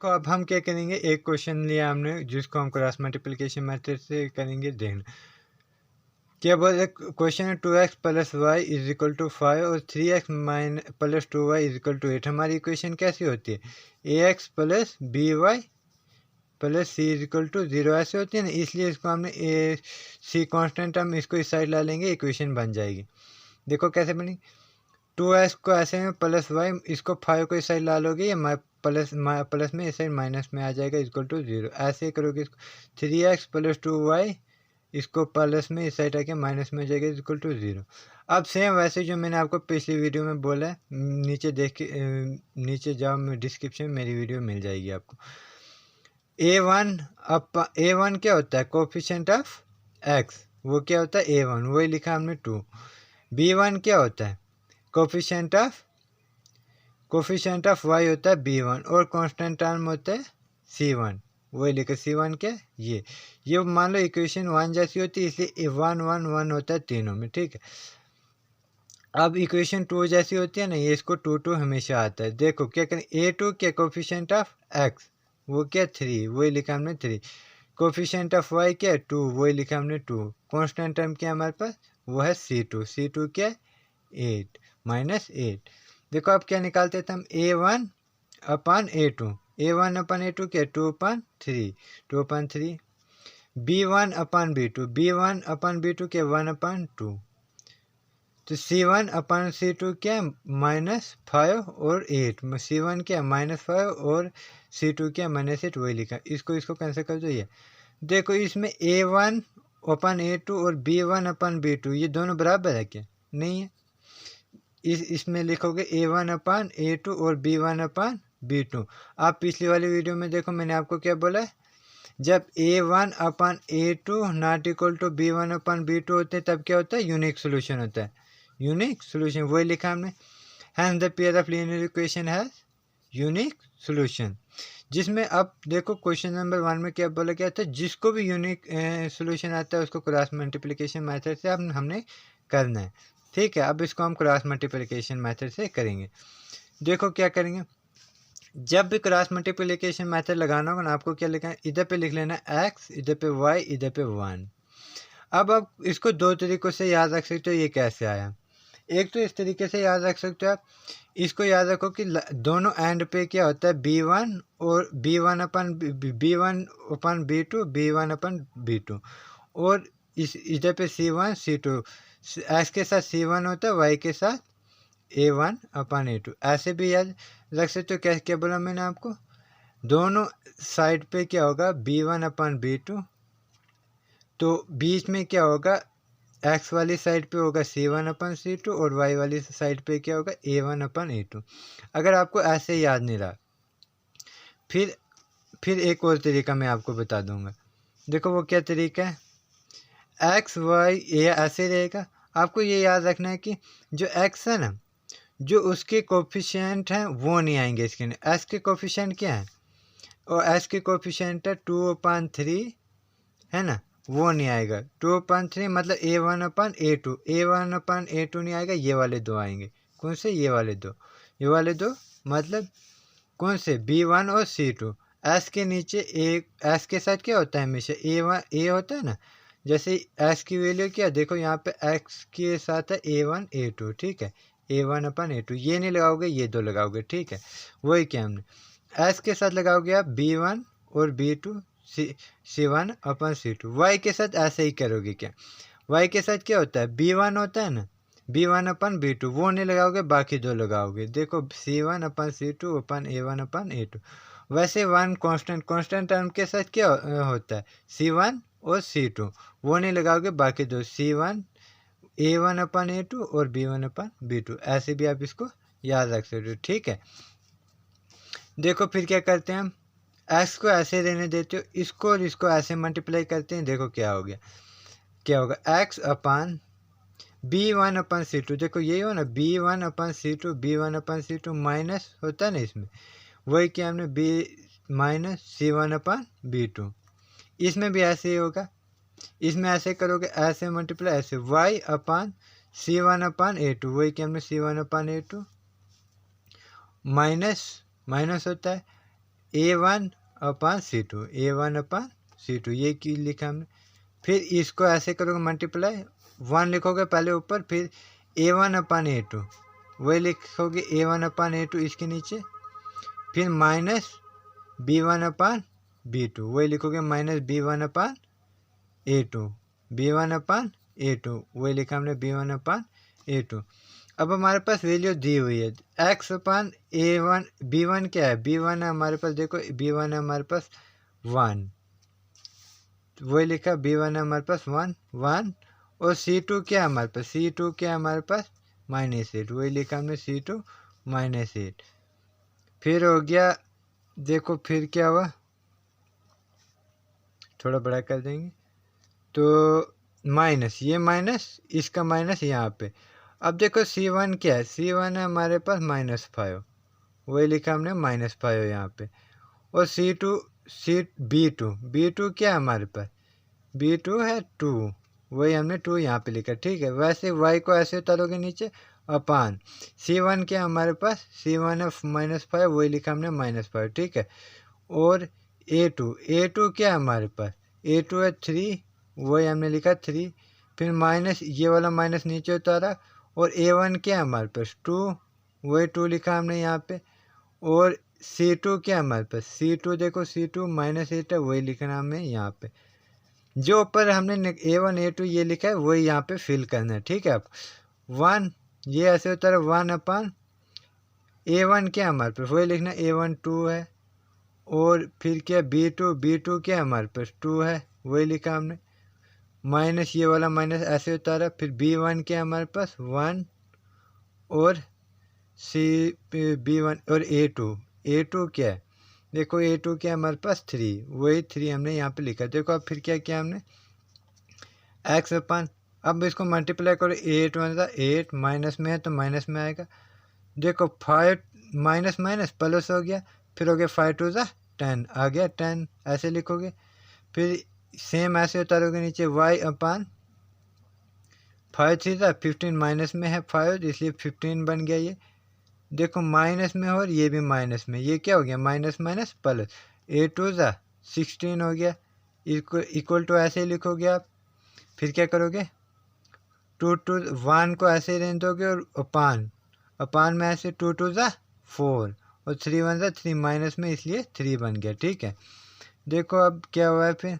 देखो अब हम क्या करेंगे, एक क्वेश्चन लिया हमने जिसको हम क्रॉस मल्टीप्लिकेशन मेथड से करेंगे। देखना क्या बोले, क्वेश्चन है 2x plus y is equal to 5 और 3x plus 2y is equal to 8। हमारी इक्वेशन कैसी होती है, ax plus by plus c is equal to 0 ऐसे होती है ना, इसलिए इसको हमने ए सी कॉन्स्टेंट हम इसको इस साइड ला लेंगे, इक्वेशन बन जाएगी। देखो कैसे बनी, 2x को ऐसे में प्लस वाई, इसको 5 को इस साइड ला लोगे, ये प्लस में इस साइड माइनस में आ जाएगा इक्वल टू 0। ऐसे ही करोगे इसको 3x प्लस 2y, इसको प्लस में इस साइड आके माइनस में हो जाएगा इक्वल टू 0। अब सेम वैसे जो मैंने आपको पिछली वीडियो में बोला है, नीचे देख के नीचे जाओ, डिस्क्रिप्शन में मेरी वीडियो मिल जाएगी आपको। a1 क्या होता है, कोफिशिएंट ऑफ x, वो क्या होता है a1, वही लिखा हमने 2। b1 क्या होता है, कोफिशिएंट ऑफ y होता है b1, और कांस्टेंट टर्म होता है c1, वही लिखा c1 क्या, ये मान लो इक्वेशन 1 जैसी होती है, इसलिए 1 1 1 होता है तीनों में, ठीक है। अब इक्वेशन 2 जैसी होती है ना, ये इसको 2 2 हमेशा आता है। देखो क्या करें, a2 क्या कोफिशिएंट ऑफ x, वो क्या 3, वही लिखा हमने 3। कोफिशिएंट ऑफ y क्या 2, वही लिखा हमने 2। कांस्टेंट टर्म क्या हमारे पास, वो है c2 क्या 8 माइनस 8। देखो अब क्या निकालते थे हम, a1 अपन a2 क्या 2 अपन 3 b1 अपन b2 क्या 1 अपन 2, तो c1 अपन c2 क्या -5 और 8, c1 क्या -5 और c2 क्या -8, वही लिखा। इसको कैंसिल कर दो। ये देखो इसमें a1 अपन a2 और b1 अपन b2 ये दोनों बराबर है क्या, नहीं है। इसमें लिखोगे a1 अपन a2 और b1 अपन b2। आप पिछली वाली वीडियो में देखो, मैंने आपको क्या बोला है, जब a1 upon a2 not equal to b1 upon b2 होते हैं तब क्या होता है, यूनिक सोल्यूशन होता है, यूनिक सोल्यूशन, वही लिखा हमने। Hence the pair of linear equation has unique solution. जिसमें अब देखो क्वेश्चन नंबर 1 में क्या बोला गया था, जिसको भी यूनिक सोल्यूशन आता है उसको क्रॉस मल्टीप्लिकेशन मेथड से हमने करना है, ठीक है। अब इसको हम क्रॉस मल्टीप्लिकेशन मेथड से करेंगे। देखो क्या करेंगे, जब भी क्रॉस मल्टीप्लिकेशन मेथड लगाना होगा ना, आपको क्या लिखना है, इधर पे लिख लेना x, इधर पे y, इधर पे 1। अब आप इसको दो तरीक़ों से याद रख सकते हो, ये कैसे आया। एक तो इस तरीके से याद रख सकते हो आप, इसको याद रखो कि दोनों एंड पे क्या होता है b1 और b1 upon b2 b1 upon b2, और इस इधर पे c1 c2, x के साथ c1 होता है, y के साथ a1 अपन a2। ऐसे भी याद रख सकते हो। क्या बोला मैंने आपको, दोनों साइड पे क्या होगा b1 अपन b2, तो बीच में क्या होगा, x वाली साइड पे होगा c1 अपन c2 और y वाली साइड पे क्या होगा a1 अपन a2। अगर आपको ऐसे याद नहीं रहा, फिर एक और तरीका मैं आपको बता दूंगा। देखो वो क्या तरीका है, x y ये ऐसे रहेगा। आपको ये याद रखना है कि जो x है ना, जो उसके कोफिशिएंट हैं वो नहीं आएंगे इसके अंदर। s के कोफिशिएंट क्या है, और s के कोफिशिएंट है 2/3 है ना, वो नहीं आएगा। 2/3 मतलब a1/a2 नहीं आएगा, ये वाले दो आएंगे। कौन से, ये वाले दो मतलब कौन से, b1 और c2। s के नीचे s के साथ क्या होता है हमेशा a होता है ना, जैसे s की वैल्यू क्या, देखो यहाँ पे x के साथ है a1 a2, ठीक है, a1/a2, ये नहीं लगाओगे, ये दो लगाओगे, ठीक है। वही क्या हमने s के साथ लगाओगे आप b1 और b2 c1/c2। y के साथ ऐसे ही करोगे। क्या y के साथ क्या होता है, b1 होता है ना, b1/b2, वो नहीं लगाओगे, बाकी दो लगाओगे। देखो c1/c2 अपन a1/a2। वैसे 1 कांस्टेंट टर्म के साथ क्या होता है, c1 और c2, वो नहीं लगाओगे, बाकी दो c1 a1/a2 और b1/b2। ऐसे भी आप इसको याद रख सकते हो, ठीक है। देखो फिर क्या करते हैं हम, x को ऐसे रहने देते हो, इसको और इसको ऐसे मल्टीप्लाई करते हैं। देखो क्या हो गया, क्या होगा, x/b1/c2। देखो यही हो ना, b1/c2 माइनस होता है ना इसमें, वही क्या हमने b माइनस c1/b2। इसमें भी ऐसे ही होगा, इसमें ऐसे करोगे, ऐसे मल्टीप्लाई, ऐसे y/c1/a2, वही क्या हमने c1/a2 माइनस होता है A1 upon C2, A1 upon C2 ये की लिखा हमने। फिर इसको ऐसे करोगे मल्टीप्लाई, 1 लिखोगे पहले ऊपर, फिर A1 अपॉन A2 वही लिखोगे A1 अपॉन A2 इसके नीचे, फिर माइनस B1 अपॉन B2 वही लिखोगे minus B1 upon A2, B1 upon A2 वही लिखा हमने B1 अपॉन A2। अब हमारे पास वैल्यू दी हुई है x अपॉन A1, B1 क्या है, B1 है हमारे पास, देखो B1 है हमारे पास 1 वही लिखा, B1 है हमारे पास 1 और C2 क्या है हमारे पास, C2 क्या है हमारे पास -8 वही लिखा हमने C2 -8। फिर हो गया, देखो फिर क्या हुआ, थोड़ा बड़ा कर देंगे तो माइनस, ये माइनस इसका माइनस यहाँ पे। अब देखो C1 क्या है, C1 है हमारे पास -5 वही लिखा हमने -5 यहाँ पे। और B2 क्या है हमारे पास, B2 है 2 वही हमने 2 यहाँ पे लिखा, ठीक है। वैसे y को ऐसे उतारोगे नीचे, अपान C1 क्या है हमारे पास, C1 है -5 वही लिखा हमने -5, ठीक है। और A2 क्या है हमारे पास, A2 है 3 वही हमने लिखा 3, फिर माइनस ये वाला माइनस नीचे उतारा। और A1 क्या है हमारे पास 2 वही 2 लिखा हमने यहाँ पे। और C2 क्या है हमारे पास, C2 देखो C2 -8 है वही लिखना हमें यहाँ पे। जो ऊपर हमने A1 A2 ये लिखा है वही यहाँ पे फिल करना है, ठीक है। आप 1 ये ऐसे उतारा 1 अपॉन A1 क्या है हमारे पास वही लिखना, A1 2 है। और फिर क्या B2 क्या है हमारे पास 2 है वही लिखा हमने, माइनस ये वाला माइनस ऐसे उतारा। फिर B1 क्या है हमारे पास 1 और B1 और A2 क्या है, देखो A2 क्या है हमारे पास 3 वही 3 हमने यहाँ पे लिखा। देखो अब फिर क्या किया हमने, x अपन, अब इसको मल्टीप्लाई करो, 8 1 8 माइनस में है तो माइनस में आएगा। देखो 5 माइनस माइनस प्लस हो गया, फिर हो गया 5 2 10 आ गया 10 ऐसे लिखोगे। फिर सेम ऐसे उतारोगे नीचे, y अपान 5 3 15 माइनस में है 5 इसलिए 15 बन गया ये। देखो माइनस में और ये भी माइनस में, ये क्या हो गया माइनस माइनस प्लस, 8 2 16 हो गया। इक्वल टू ऐसे ही लिखोगे आप। फिर क्या करोगे, 2 2 1 को ऐसे ही रहने दोगे और अपान में ऐसे 2 2 4 और 3 1 3 माइनस में इसलिए 3 बन गया, ठीक है। देखो अब क्या हुआ है, फिर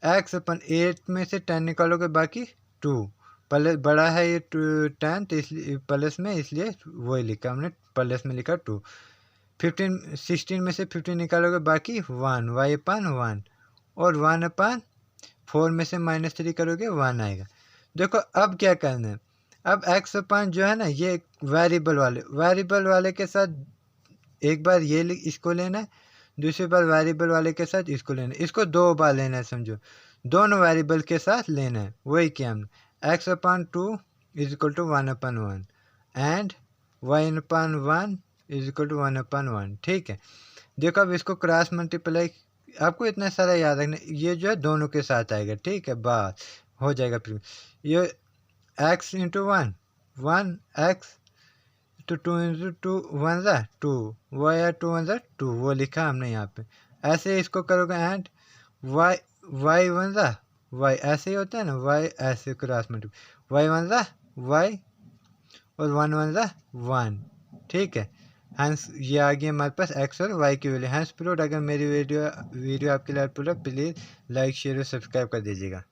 x अपन 8 में से 10 निकालोगे बाकी 2 प्लस, बड़ा है ये 10 तो इसलिए प्लस में, इसलिए वही लिखा हमने प्लस में लिखा 2। 16 में से 15 निकालोगे बाकी 1 y अपान 1 और 1 अपान 4 में से -3 करोगे 1 आएगा। देखो अब क्या करना है, अब x अपान जो है ना ये वेरिएबल वाले के साथ एक बार ये इसको लेना है, दूसरी बार वेरिएबल वाले के साथ इसको लेना है, इसको 2 बार लेना है, समझो दोनों वेरिएबल के साथ लेना है। वही किया हमने, x upon 2 is equal to 1 upon 1 and y upon 1 is equal to 1 upon 1, ठीक है। देखो अब इसको क्रॉस मल्टीप्लाई, आपको इतना सारा याद रखना, ये जो है दोनों के साथ आएगा, ठीक है, बस हो जाएगा। फिर ये x इंटू 1 x तो 2 इंटू 2 1 2 y या 2 1 2 वो लिखा हमने यहाँ पे। ऐसे इसको करोगे एंड y 1 y ऐसे ही होता है ना, y ऐसे क्रॉस मल्टीप्लाई, y 1 y और 1 1 1, ठीक है। हैंस ये आ गया हमारे पास x और y की वैल्यू। हैंस प्रूव, अगर मेरी वीडियो आपके लिए प्रूव, प्लीज़ लाइक शेयर और सब्सक्राइब कर दीजिएगा।